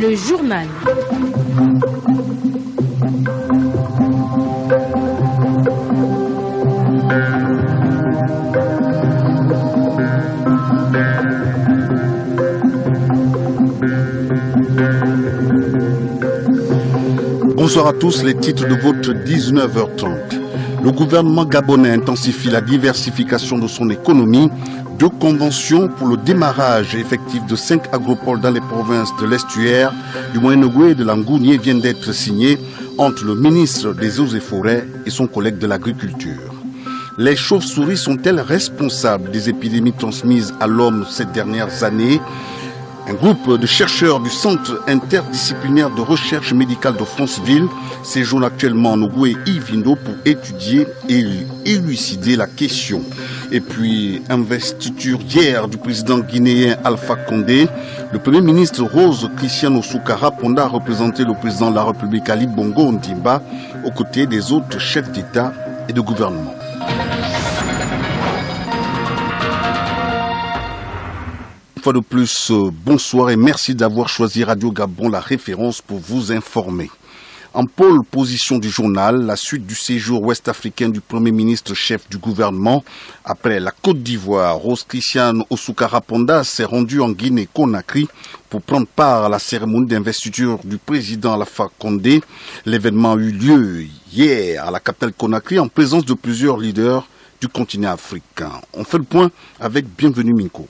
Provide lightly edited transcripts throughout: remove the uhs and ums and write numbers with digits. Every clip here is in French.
le journal. Bonsoir à tous, les titres de votre 19h30. Le gouvernement gabonais intensifie la diversification de son économie. 2 conventions pour le démarrage effectif de 5 agropoles dans les provinces de l'estuaire, du Moyen-Ogooué et de Langounié viennent d'être signées entre le ministre des Eaux et Forêts et son collègue de l'Agriculture. Les chauves-souris sont-elles responsables des épidémies transmises à l'homme ces dernières années ? Un groupe de chercheurs du Centre interdisciplinaire de recherche médicale de Franceville séjourne actuellement en Ogooué et Ivindo pour étudier et élucider la question. Et puis, investiture hier du président guinéen Alpha Condé, le premier ministre Rose Christian Soukara Ponda a représenté le président de la République Ali Bongo Ondimba aux côtés des autres chefs d'État et de gouvernement. Une fois de plus, bonsoir et merci d'avoir choisi Radio Gabon, la référence pour vous informer. En pôle position du journal, la suite du séjour ouest-africain du Premier ministre chef du gouvernement. Après la Côte d'Ivoire, Rose Christian Soukara Ponda s'est rendu en Guinée-Conakry pour prendre part à la cérémonie d'investiture du président Alpha Condé. L'événement a eu lieu hier à la capitale Conakry en présence de plusieurs leaders du continent africain. On fait le point avec Bienvenue Minko.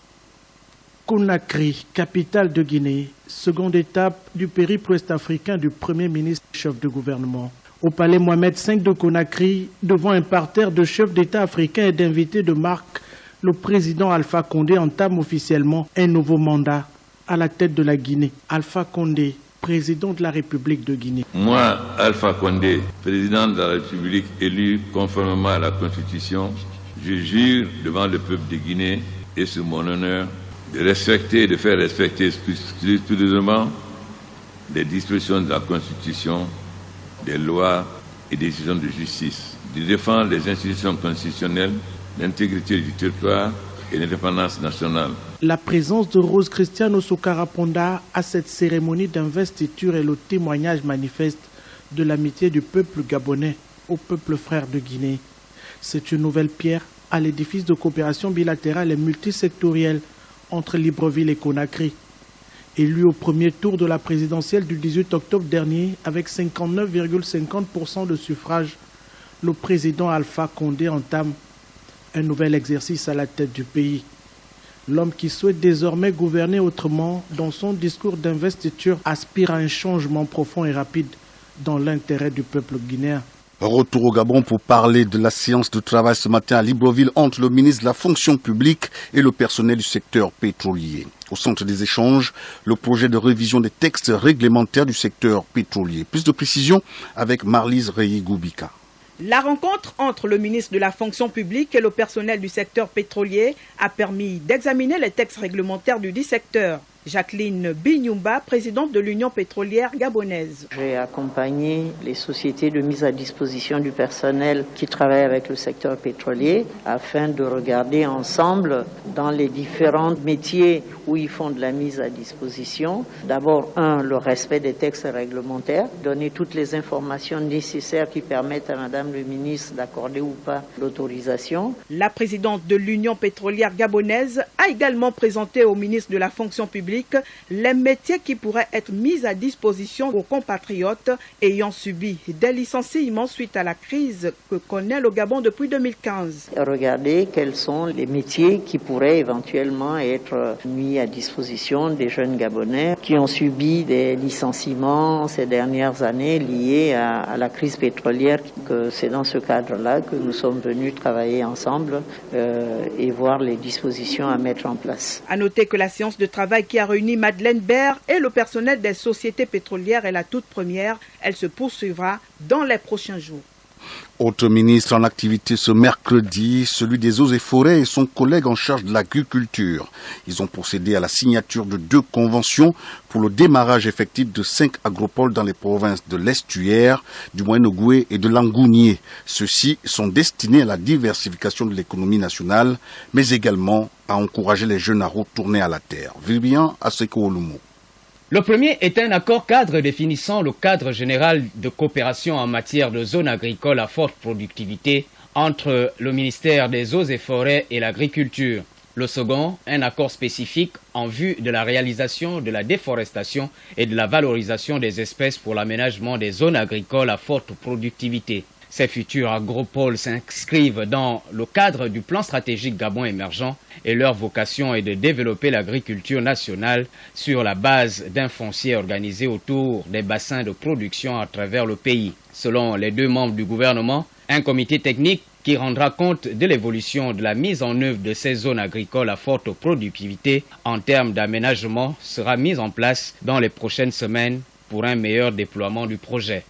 Conakry, capitale de Guinée, seconde étape du périple ouest-africain du Premier ministre chef de gouvernement. Au palais Mohamed V de Conakry, devant un parterre de chefs d'État africains et d'invités de marque, le président Alpha Condé entame officiellement un nouveau mandat à la tête de la Guinée. Alpha Condé, président de la République de Guinée. Moi, Alpha Condé, président de la République élu conformément à la Constitution, je jure devant le peuple de Guinée et sur mon honneur de respecter et de faire respecter scrupuleusement les dispositions de la Constitution, des lois et des décisions de justice, de défendre les institutions constitutionnelles, l'intégrité du territoire et l'indépendance nationale. La présence de Rose Christian Soukara Ponda à cette cérémonie d'investiture est le témoignage manifeste de l'amitié du peuple gabonais au peuple frère de Guinée. C'est une nouvelle pierre à l'édifice de coopération bilatérale et multisectorielle entre Libreville et Conakry. Élu au premier tour de la présidentielle du 18 octobre dernier avec 59,50% de suffrage, le président Alpha Condé entame un nouvel exercice à la tête du pays. L'homme qui souhaite désormais gouverner autrement, dans son discours d'investiture, aspire à un changement profond et rapide dans l'intérêt du peuple guinéen. Retour au Gabon pour parler de la séance de travail ce matin à Libreville entre le ministre de la fonction publique et le personnel du secteur pétrolier. Au centre des échanges, le projet de révision des textes réglementaires du secteur pétrolier. Plus de précisions avec Marlise Reyi-Goubika. La rencontre entre le ministre de la fonction publique et le personnel du secteur pétrolier a permis d'examiner les textes réglementaires du dit secteur. Jacqueline Binyumba, présidente de l'Union pétrolière gabonaise. J'ai accompagné les sociétés de mise à disposition du personnel qui travaillent avec le secteur pétrolier afin de regarder ensemble dans les différents métiers où ils font de la mise à disposition. D'abord, le respect des textes réglementaires, donner toutes les informations nécessaires qui permettent à Madame le ministre d'accorder ou pas l'autorisation. La présidente de l'Union pétrolière gabonaise a également présenté au ministre de la fonction publique les métiers qui pourraient être mis à disposition aux compatriotes ayant subi des licenciements suite à la crise que connaît le Gabon depuis 2015. Regardez quels sont les métiers qui pourraient éventuellement être mis à disposition des jeunes Gabonais qui ont subi des licenciements ces dernières années liés à la crise pétrolière. C'est dans ce cadre-là que nous sommes venus travailler ensemble et voir les dispositions à mettre en place. À noter que la séance de travail qui a réuni Madeleine Baird et le personnel des sociétés pétrolières est la toute première. Elle se poursuivra dans les prochains jours. Autre ministre en activité ce mercredi, celui des Eaux et Forêts et son collègue en charge de l'agriculture. Ils ont procédé à la signature de 2 conventions pour le démarrage effectif de 5 agropoles dans les provinces de l'estuaire, du Moyen-Ogooué et de Langounié. Ceux-ci sont destinés à la diversification de l'économie nationale, mais également à encourager les jeunes à retourner à la terre. Vivian Aseko Olumo. Le premier est un accord cadre définissant le cadre général de coopération en matière de zones agricoles à forte productivité entre le ministère des Eaux et Forêts et l'Agriculture. Le second, un accord spécifique en vue de la réalisation de la déforestation et de la valorisation des espèces pour l'aménagement des zones agricoles à forte productivité. Ces futurs agropoles s'inscrivent dans le cadre du plan stratégique Gabon émergent et leur vocation est de développer l'agriculture nationale sur la base d'un foncier organisé autour des bassins de production à travers le pays. Selon les deux membres du gouvernement, un comité technique qui rendra compte de l'évolution de la mise en œuvre de ces zones agricoles à forte productivité en termes d'aménagement sera mis en place dans les prochaines semaines pour un meilleur déploiement du projet.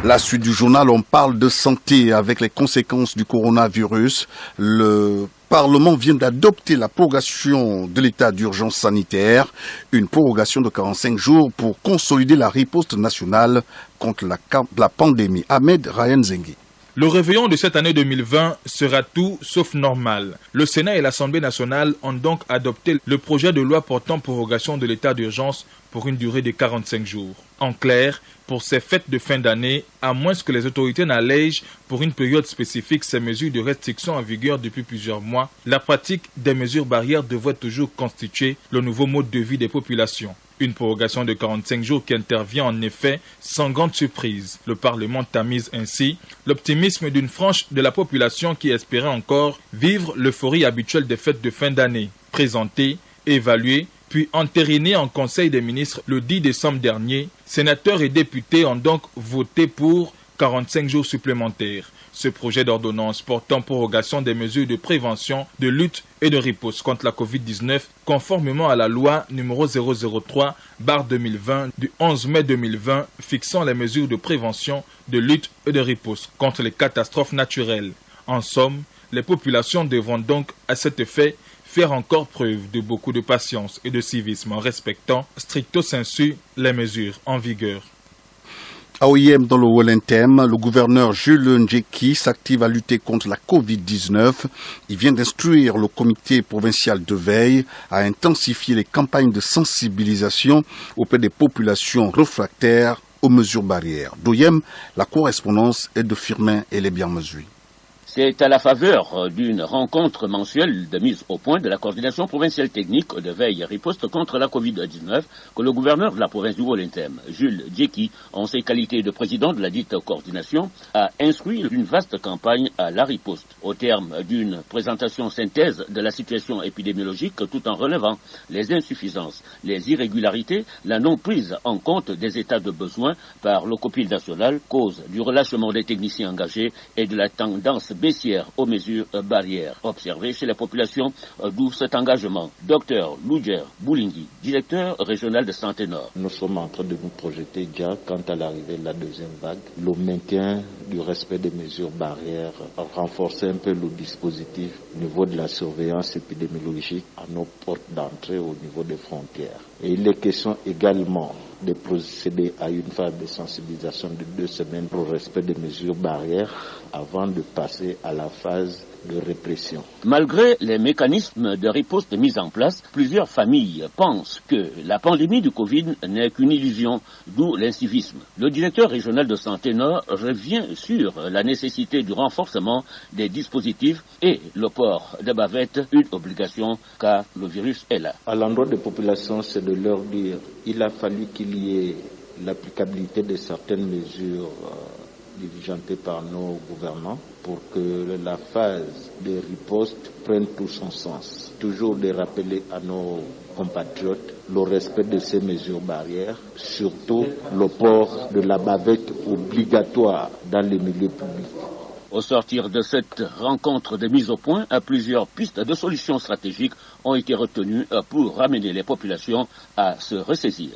La suite du journal, on parle de santé avec les conséquences du coronavirus. Le Parlement vient d'adopter la prorogation de l'état d'urgence sanitaire, une prorogation de 45 jours pour consolider la riposte nationale contre la pandémie. Ahmed Ryan Zengi. Le réveillon de cette année 2020 sera tout sauf normal. Le Sénat et l'Assemblée nationale ont donc adopté le projet de loi portant prorogation de l'état d'urgence pour une durée de 45 jours. En clair, pour ces fêtes de fin d'année, à moins que les autorités n'allègent pour une période spécifique ces mesures de restriction en vigueur depuis plusieurs mois, la pratique des mesures barrières devrait toujours constituer le nouveau mode de vie des populations. Une prorogation de 45 jours qui intervient en effet sans grande surprise. Le Parlement tamise ainsi l'optimisme d'une frange de la population qui espérait encore vivre l'euphorie habituelle des fêtes de fin d'année. Présentée, évaluée, puis entérinée en Conseil des ministres le 10 décembre dernier, sénateurs et députés ont donc voté pour 45 jours supplémentaires. Ce projet d'ordonnance portant prorogation des mesures de prévention, de lutte et de riposte contre la Covid-19, conformément à la loi numéro 003/2020 du 11 mai 2020 fixant les mesures de prévention, de lutte et de riposte contre les catastrophes naturelles. En somme, les populations devront donc à cet effet faire encore preuve de beaucoup de patience et de civisme en respectant stricto sensu les mesures en vigueur. À OIM dans le Wellington, le gouverneur Jules Ndjeki s'active à lutter contre la Covid-19. Il vient d'instruire le comité provincial de veille à intensifier les campagnes de sensibilisation auprès des populations réfractaires aux mesures barrières. D'OIM, la correspondance est de Firmin et les Bienmesui. C'est à la faveur d'une rencontre mensuelle de mise au point de la coordination provinciale technique de veille et riposte contre la Covid-19 que le gouverneur de la province du Wellington, Jules Ndjeki, en ses qualités de président de la dite coordination, a instruit une vaste campagne à la riposte, au terme d'une présentation synthèse de la situation épidémiologique tout en relevant les insuffisances, les irrégularités, la non-prise en compte des états de besoin par le COPIL national, cause du relâchement des techniciens engagés et de la tendance baissière aux mesures barrières observées chez la population, d'où cet engagement. Docteur Loujer Boulingui, directeur régional de Santé Nord. Nous sommes en train de nous projeter déjà quant à l'arrivée de la deuxième vague, le maintien du respect des mesures barrières, renforcer un peu le dispositif au niveau de la surveillance épidémiologique à nos portes d'entrée au niveau des frontières. Et il est question également de procéder à une phase de sensibilisation de 2 semaines pour le respect des mesures barrières avant de passer à la phase de répression. Malgré les mécanismes de riposte mis en place, plusieurs familles pensent que la pandémie du Covid n'est qu'une illusion, d'où l'incivisme. Le directeur régional de Santé Nord revient sur la nécessité du renforcement des dispositifs et le port de bavettes, une obligation car le virus est là. À l'endroit des populations, c'est de leur dire il a fallu qu'il y ait l'applicabilité de certaines mesures diligentées par nos gouvernants pour que la phase de riposte prenne tout son sens. Toujours de rappeler à nos compatriotes le respect de ces mesures barrières, surtout le port de la bavette obligatoire dans les milieux publics. Au sortir de cette rencontre de mise au point, plusieurs pistes de solutions stratégiques ont été retenues pour ramener les populations à se ressaisir.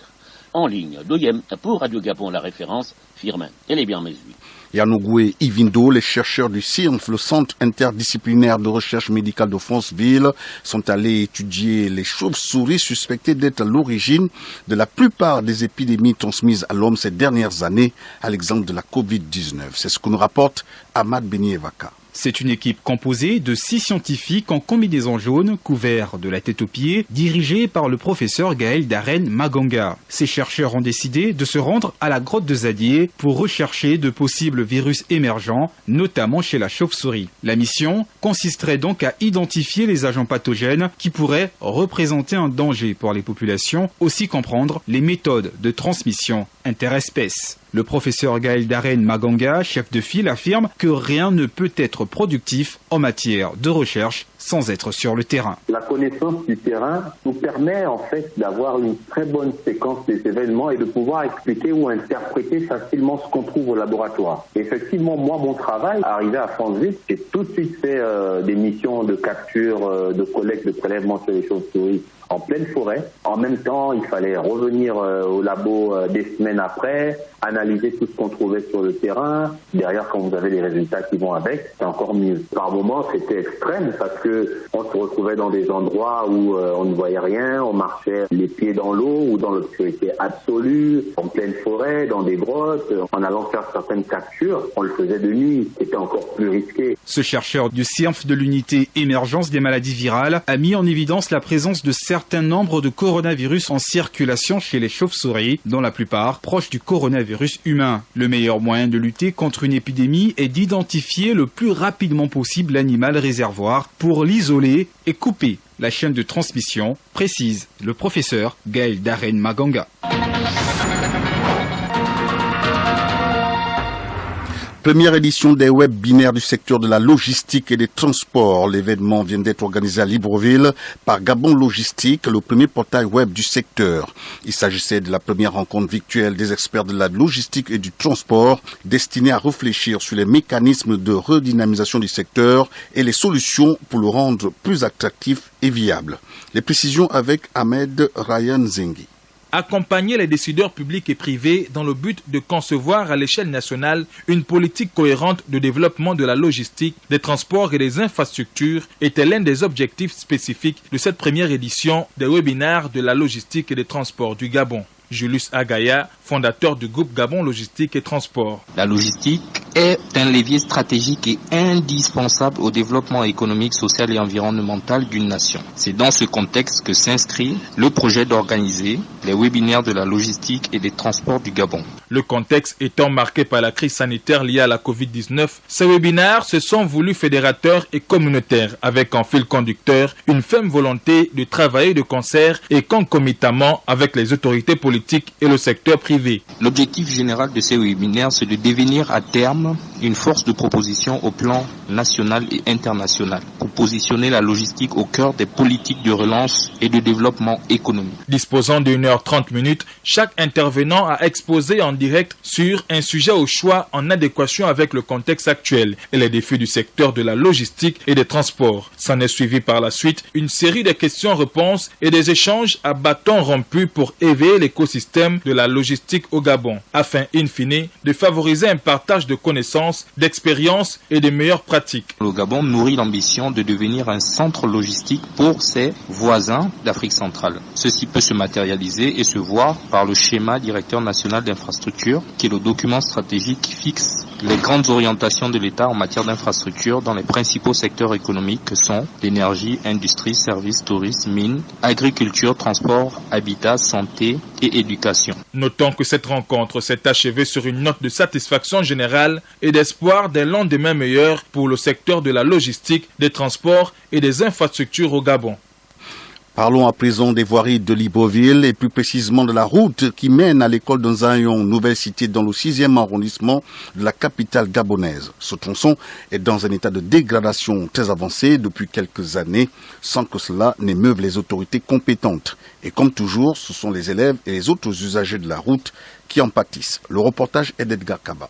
En ligne, d'OIM pour Radio Gabon, la référence, Firmin et les Bienmesui. Yanogoué Ivindo, les chercheurs du CIRNF, le Centre interdisciplinaire de recherche médicale de Franceville, sont allés étudier les chauves-souris suspectées d'être à l'origine de la plupart des épidémies transmises à l'homme ces dernières années, à l'exemple de la Covid-19. C'est ce que nous rapporte Ahmad Benievaka. C'est une équipe composée de 6 scientifiques en combinaison jaune, couverts de la tête aux pieds, dirigés par le professeur Gaël Darren Maganga. Ces chercheurs ont décidé de se rendre à la grotte de Zadier pour rechercher de possibles virus émergents, notamment chez la chauve-souris. La mission consisterait donc à identifier les agents pathogènes qui pourraient représenter un danger pour les populations, aussi comprendre les méthodes de transmission interespèces. Le professeur Gaël Darren Maganga, chef de file, affirme que rien ne peut être productif en matière de recherche sans être sur le terrain. La connaissance du terrain nous permet en fait d'avoir une très bonne séquence des événements et de pouvoir expliquer ou interpréter facilement ce qu'on trouve au laboratoire. Effectivement, moi, mon travail, arrivé à Francheville, j'ai tout de suite fait des missions de capture, de collecte, de prélèvement sur les chauves-souris en pleine forêt. En même temps, il fallait revenir au labo des semaines après, analyser tout ce qu'on trouvait sur le terrain. Derrière, quand vous avez les résultats qui vont avec, c'est encore mieux. Par moments, c'était extrême parce que on se retrouvait dans des endroits où on ne voyait rien, on marchait les pieds dans l'eau ou dans l'obscurité absolue, en pleine forêt, dans des grottes. En allant faire certaines captures, on le faisait de nuit, c'était encore plus risqué. Ce chercheur du CIRMF de l'unité émergence des maladies virales a mis en évidence la présence de certain nombre de coronavirus en circulation chez les chauves-souris, dont la plupart proches du coronavirus humain. Le meilleur moyen de lutter contre une épidémie est d'identifier le plus rapidement possible l'animal réservoir pour l'isoler et couper la chaîne de transmission, précise le professeur Gaël Darren Maganga. Première édition des webinaires du secteur de la logistique et des transports. L'événement vient d'être organisé à Libreville par Gabon Logistique, le premier portail web du secteur. Il s'agissait de la première rencontre virtuelle des experts de la logistique et du transport destinée à réfléchir sur les mécanismes de redynamisation du secteur et les solutions pour le rendre plus attractif et viable. Les précisions avec Ahmed Ryan Zengi. Accompagner les décideurs publics et privés dans le but de concevoir à l'échelle nationale une politique cohérente de développement de la logistique, des transports et des infrastructures était l'un des objectifs spécifiques de cette première édition des webinaires de la logistique et des transports du Gabon. Julius Agaya, fondateur du groupe Gabon Logistique et Transport. La logistique est un levier stratégique et indispensable au développement économique, social et environnemental d'une nation. C'est dans ce contexte que s'inscrit le projet d'organiser les webinaires de la logistique et des transports du Gabon. Le contexte étant marqué par la crise sanitaire liée à la Covid-19, ces webinaires se sont voulus fédérateurs et communautaires, avec en fil conducteur une ferme volonté de travailler de concert et concomitamment avec les autorités politiques et le secteur privé. L'objectif général de ces webinaires, c'est de devenir à terme une force de proposition au plan national et international pour positionner la logistique au cœur des politiques de relance et de développement économique. Disposant d'1h30, chaque intervenant a exposé en direct sur un sujet au choix en adéquation avec le contexte actuel et les défis du secteur de la logistique et des transports. S'en est suivi par la suite une série de questions-réponses et des échanges à bâtons rompus pour éveiller l'écosystème de la logistique au Gabon, afin, in fine, de favoriser un partage de connaissances, d'expériences et de meilleures pratiques. Le Gabon nourrit l'ambition de devenir un centre logistique pour ses voisins d'Afrique centrale. Ceci peut se matérialiser et se voir par le schéma directeur national d'infrastructure, qui est le document stratégique qui fixe les grandes orientations de l'État en matière d'infrastructure dans les principaux secteurs économiques que sont l'énergie, industrie, services, tourisme, mines, agriculture, transport, habitat, santé et éducation. Notons que cette rencontre s'est achevée sur une note de satisfaction générale et d'espoir d'un lendemain meilleur pour le secteur de la logistique, des transports et des infrastructures au Gabon. Parlons à présent des voiries de Libreville et plus précisément de la route qui mène à l'école de Zayon, nouvelle cité dans le 6e arrondissement de la capitale gabonaise. Ce tronçon est dans un état de dégradation très avancé depuis quelques années sans que cela n'émeuve les autorités compétentes. Et comme toujours, ce sont les élèves et les autres usagers de la route qui en pâtissent. Le reportage est d'Edgar Kaba.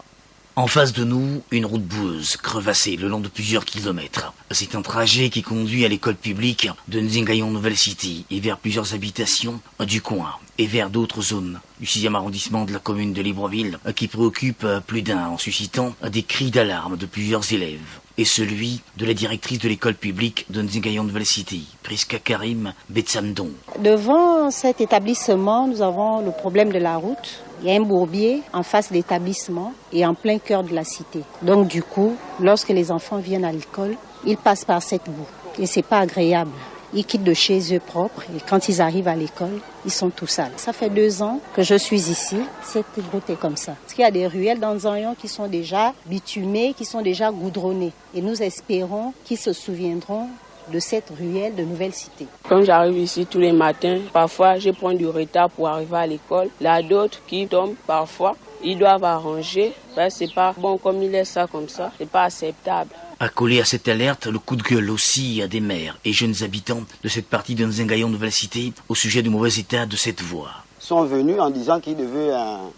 En face de nous, une route boueuse, crevassée le long de plusieurs kilomètres. C'est un trajet qui conduit à l'école publique de Nzingayon Nouvelle City et vers plusieurs habitations du coin et vers d'autres zones du 6e arrondissement de la commune de Libreville qui préoccupent plus d'un en suscitant des cris d'alarme de plusieurs élèves est celui de la directrice de l'école publique de Nzingayon Nouvelle City, Priska Karim Betsamdon. Devant cet établissement, nous avons le problème de la route. Il y a un bourbier en face de l'établissement et en plein cœur de la cité. Donc du coup, lorsque les enfants viennent à l'école, ils passent par cette boue. Et c'est pas agréable. Ils quittent de chez eux propres et quand ils arrivent à l'école, ils sont tout sales. Ça fait 2 ans que je suis ici. Cette route est comme ça. Parce qu'il y a des ruelles dans Nzanyon qui sont déjà bitumées, qui sont déjà goudronnées. Et nous espérons qu'ils se souviendront de cette ruelle de Nouvelle Cité. Quand j'arrive ici tous les matins, parfois je prends du retard pour arriver à l'école. Il y a d'autres qui tombent parfois. Ils doivent arranger. C'est pas bon comme il est ça comme ça. C'est pas acceptable. Accolé à cette alerte, le coup de gueule aussi à des maires et jeunes habitants de cette partie de Nzingayon Nouvelle Cité au sujet du mauvais état de cette voie. Sont venus en disant qu'ils devaient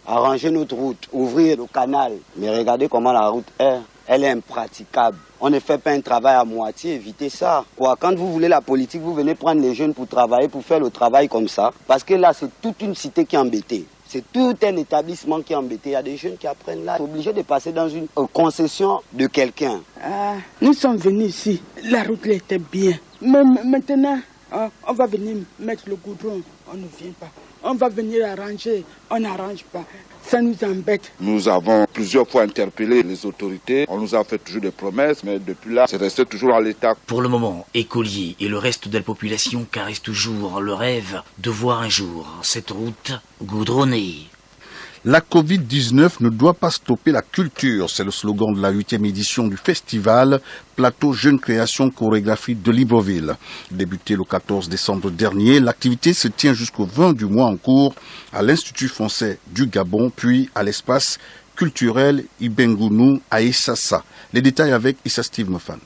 arranger notre route, ouvrir le canal. Mais regardez comment la route est. Elle est impraticable. On ne fait pas un travail à moitié, évitez ça. Quand vous voulez la politique, vous venez prendre les jeunes pour travailler, pour faire le travail comme ça. Parce que là, c'est toute une cité qui est embêtée. C'est tout un établissement qui est embêté. Il y a des jeunes qui apprennent là. Ils sont obligés de passer dans une concession de quelqu'un. Nous sommes venus ici. La route était bien. Mais maintenant, on va venir mettre le goudron. On ne vient pas. On va venir arranger. On n'arrange pas. Ça nous embête. Nous avons plusieurs fois interpellé les autorités. On nous a fait toujours des promesses, mais depuis là, c'est resté toujours à l'état. Pour le moment, écoliers et le reste de la population caressent toujours le rêve de voir un jour cette route goudronnée. La Covid-19 ne doit pas stopper la culture. C'est le slogan de la 8e édition du festival Plateau Jeune Création Chorégraphie de Libreville. Débuté le 14 décembre dernier, l'activité se tient jusqu'au 20 du mois en cours à l'Institut français du Gabon, puis à l'espace culturel Ibengounou à Issassa. Les détails avec Issa Steve Mofan.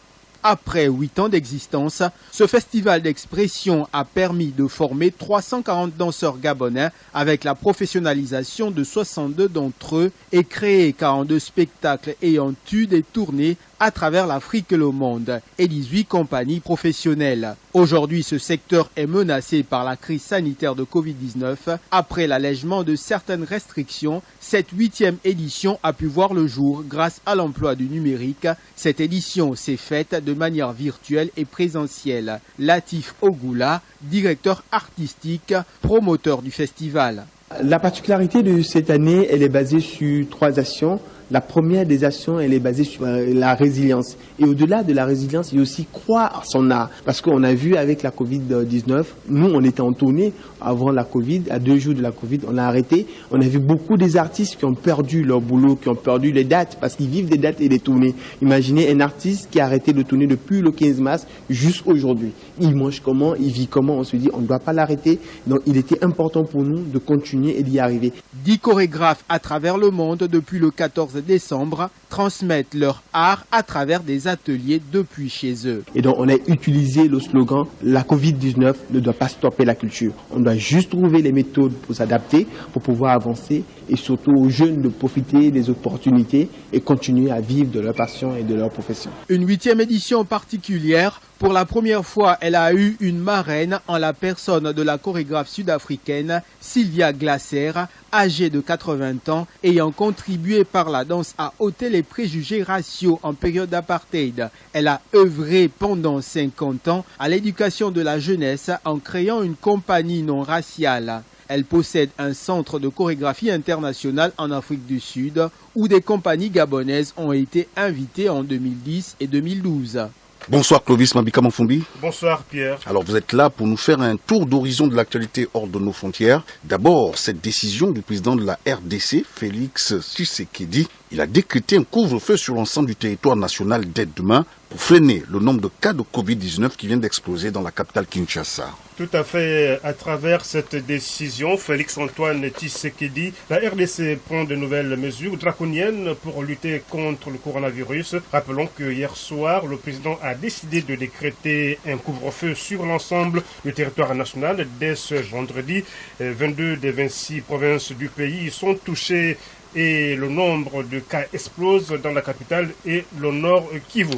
Après 8 ans d'existence, ce festival d'expression a permis de former 340 danseurs gabonais avec la professionnalisation de 62 d'entre eux et créer 42 spectacles ayant eu des tournées à travers l'Afrique et le monde et 18 compagnies professionnelles. Aujourd'hui, ce secteur est menacé par la crise sanitaire de Covid-19. Après l'allègement de certaines restrictions, cette 8e édition a pu voir le jour grâce à l'emploi du numérique. Cette édition s'est faite de manière virtuelle et présentielle. Latif Ogoula, directeur artistique, promoteur du festival. La particularité de cette année, elle est basée sur 3 actions. La première des actions, elle est basée sur la résilience. Et au-delà de la résilience, il y a aussi croire son art. Parce qu'on a vu avec la Covid-19, nous, on était en tournée avant la Covid, à 2 jours de la Covid, on a arrêté. On a vu beaucoup des artistes qui ont perdu leur boulot, qui ont perdu les dates, parce qu'ils vivent des dates et des tournées. Imaginez un artiste qui a arrêté de tourner depuis le 15 mars jusqu'à aujourd'hui. Il mange comment, il vit comment, on se dit, on ne doit pas l'arrêter. Donc il était important pour nous de continuer et d'y arriver. 10 chorégraphes à travers le monde depuis le 14 décembre transmettent leur art à travers des ateliers depuis chez eux. Et donc on a utilisé le slogan « La Covid-19 ne doit pas stopper la culture ». On doit juste trouver les méthodes pour s'adapter, pour pouvoir avancer et surtout aux jeunes de profiter des opportunités et continuer à vivre de leur passion et de leur profession. Une 8e édition particulière. Pour la première fois, elle a eu une marraine en la personne de la chorégraphe sud-africaine Sylvia Glaser, âgée de 80 ans, ayant contribué par la danse à ôter les préjugés raciaux en période d'apartheid. Elle a œuvré pendant 50 ans à l'éducation de la jeunesse en créant une compagnie non raciale. Elle possède un centre de chorégraphie internationale en Afrique du Sud où des compagnies gabonaises ont été invitées en 2010 et 2012. Bonsoir Clovis Mabika Manfumbi. Bonsoir Pierre. Alors vous êtes là pour nous faire un tour d'horizon de l'actualité hors de nos frontières. D'abord, cette décision du président de la RDC, Félix Tshisekedi, il a décrété un couvre-feu sur l'ensemble du territoire national dès demain pour freiner le nombre de cas de Covid-19 qui vient d'exploser dans la capitale Kinshasa. Tout à fait. À travers cette décision, Félix-Antoine Tshisekedi, la RDC prend de nouvelles mesures draconiennes pour lutter contre le coronavirus. Rappelons que hier soir, le président a décidé de décréter un couvre-feu sur l'ensemble du territoire national dès ce vendredi. 22 des 26 provinces du pays sont touchées et le nombre de cas explose dans la capitale et le nord Kivu.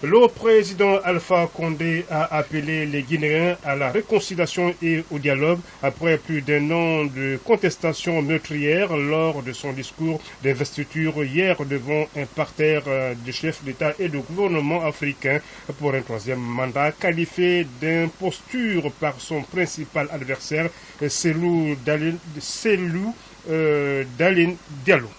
Le président Alpha Condé a appelé les Guinéens à la réconciliation et au dialogue après plus d'un an de contestation meurtrière lors de son discours d'investiture hier devant un parterre de chefs d'État et de gouvernement africains pour un troisième mandat, qualifié d'imposture par son principal adversaire, Cellou Dalein Diallo.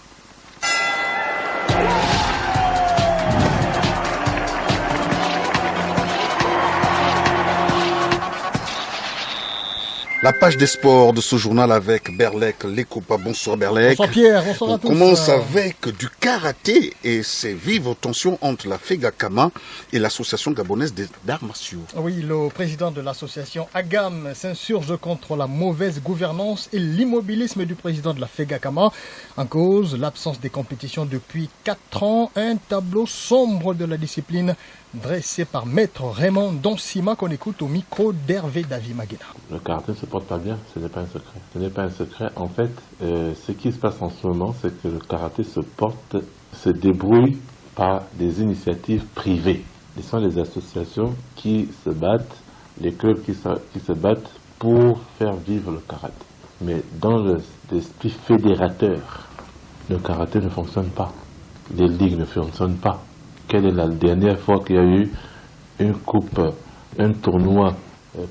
La page des sports de ce journal avec Berlek Lekopa. Bonsoir Berlek. Bonsoir Pierre, bonsoir à tous. On commence avec du karaté et ses vives tensions entre la FEGACAMA et l'association gabonaise d'arts martiaux. Oui, le président de l'association AGAM s'insurge contre la mauvaise gouvernance et l'immobilisme du président de la FEGACAMA. En cause, l'absence des compétitions depuis 4 ans, un tableau sombre de la discipline dressé par Maître Raymond Donsima qu'on écoute au micro d'Hervé David Maguena. Le karaté ne se porte pas bien, ce n'est pas un secret. Ce n'est pas un secret. En fait, ce qui se passe en ce moment, c'est que le karaté se débrouille par des initiatives privées. Ce sont les associations qui se battent, les clubs qui se battent pour faire vivre le karaté. Mais dans l'esprit fédérateur, le karaté ne fonctionne pas. Les ligues ne fonctionnent pas. Quelle est la dernière fois qu'il y a eu une coupe, un tournoi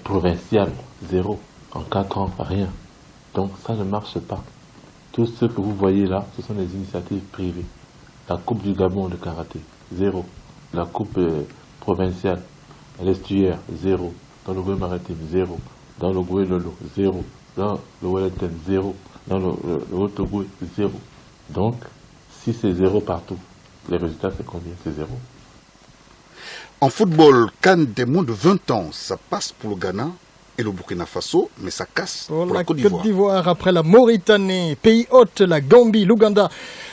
provincial? 0. En 4 ans, rien. Donc ça ne marche pas. Tout ce que vous voyez là, ce sont des initiatives privées. La Coupe du Gabon de karaté, 0. La Coupe provinciale à l'estuaire, 0. Dans le Goué maritime, 0. Dans le Goué Lolo, 0. Dans le Wellington, 0. Dans le Haut-Goué, 0. Donc, si c'est 0 partout, les résultats, c'est combien? C'est 0. En football, CAN des moins de 20 ans, ça passe pour le Ghana et le Burkina Faso, mais ça casse pour la Côte d'Ivoire. Après la Mauritanie, pays hôte, la Gambie, l'Ouganda,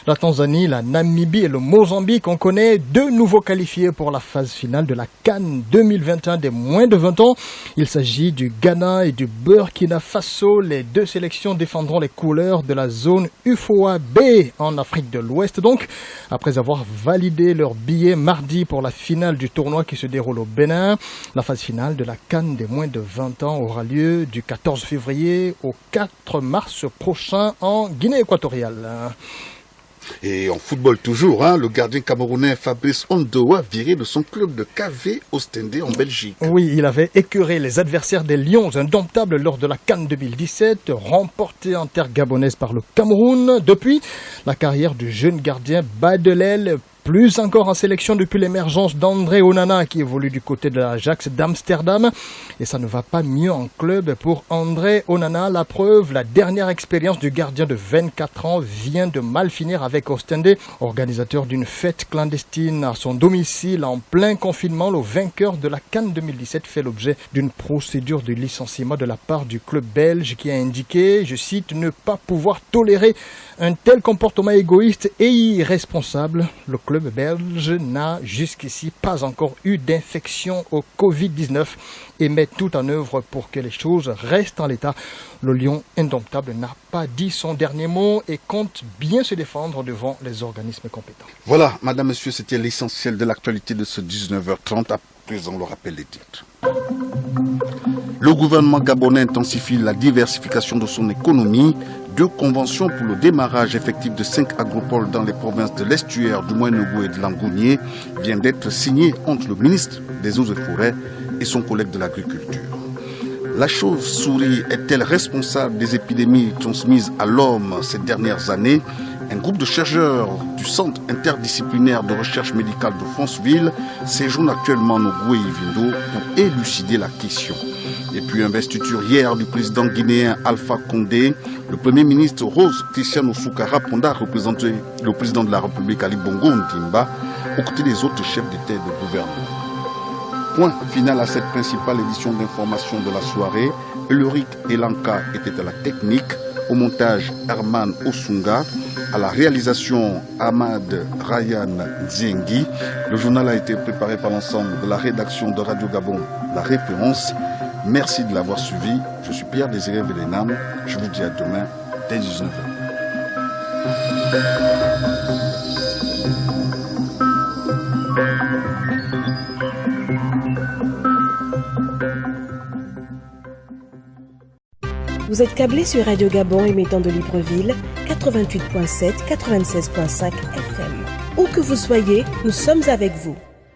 la Tanzanie, la Namibie et le Mozambique, on connaît 2 nouveaux qualifiés pour la phase finale de la CAN 2021 des moins de 20 ans. Il s'agit du Ghana et du Burkina Faso. Les 2 sélections défendront les couleurs de la zone UFOA B en Afrique de l'Ouest. Donc, après avoir validé leur billet mardi pour la finale du tournoi qui se déroule au Bénin, la phase finale de la CAN des moins de 20 ans aura lieu du 14 février au 4 mars prochain en Guinée équatoriale. Et en football toujours, le gardien camerounais Fabrice Ondoa viré de son club de KV Ostende en Belgique. Oui, il avait écœuré les adversaires des Lions indomptables lors de la CAN 2017, remporté en terre gabonaise par le Cameroun. Depuis, la carrière du jeune gardien bat de l'aile. Plus encore en sélection depuis l'émergence d'André Onana qui évolue du côté de l'Ajax d'Amsterdam. Et ça ne va pas mieux en club pour André Onana. La preuve, la dernière expérience du gardien de 24 ans vient de mal finir avec Ostende. Organisateur d'une fête clandestine à son domicile en plein confinement, le vainqueur de la CAN 2017 fait l'objet d'une procédure de licenciement de la part du club belge qui a indiqué, je cite, ne pas pouvoir tolérer un tel comportement égoïste et irresponsable. Le club belge n'a jusqu'ici pas encore eu d'infection au Covid-19 et met tout en œuvre pour que les choses restent en l'état. Le Lion indomptable n'a pas dit son dernier mot et compte bien se défendre devant les organismes compétents. Voilà, madame, monsieur, c'était l'essentiel de l'actualité de ce 19h30. À présent, le rappel des titres. Le gouvernement gabonais intensifie la diversification de son économie. 2 conventions pour le démarrage effectif de 5 agropoles dans les provinces de l'estuaire, du Moyen-Ogo et de Langounier viennent d'être signées entre le ministre des Eaux et Forêts et son collègue de l'Agriculture. La chauve-souris est-elle responsable des épidémies transmises à l'homme ces dernières années? Un groupe de chercheurs du Centre interdisciplinaire de recherche médicale de Franceville séjourne actuellement au Goué-Ivindo pour élucider la question. Et puis investiture hier du président guinéen Alpha Condé, le premier ministre Rose Christian Oussoukara Ponda a représenté le président de la République Ali Bongo Ondimba aux côtés des autres chefs d'État et de gouvernement. Point final à cette principale édition d'information de la soirée. Ulrich Elanka était à la technique, au montage Herman Osunga, à la réalisation Ahmad Ryan Nzengi. Le journal a été préparé par l'ensemble de la rédaction de Radio Gabon, La Référence. Merci de l'avoir suivi. Je suis Pierre Désiré Vélénam. Je vous dis à demain dès 19h. Vous êtes câblé sur Radio Gabon émettant de Libreville, 88.7, 96.5 FM. Où que vous soyez, nous sommes avec vous.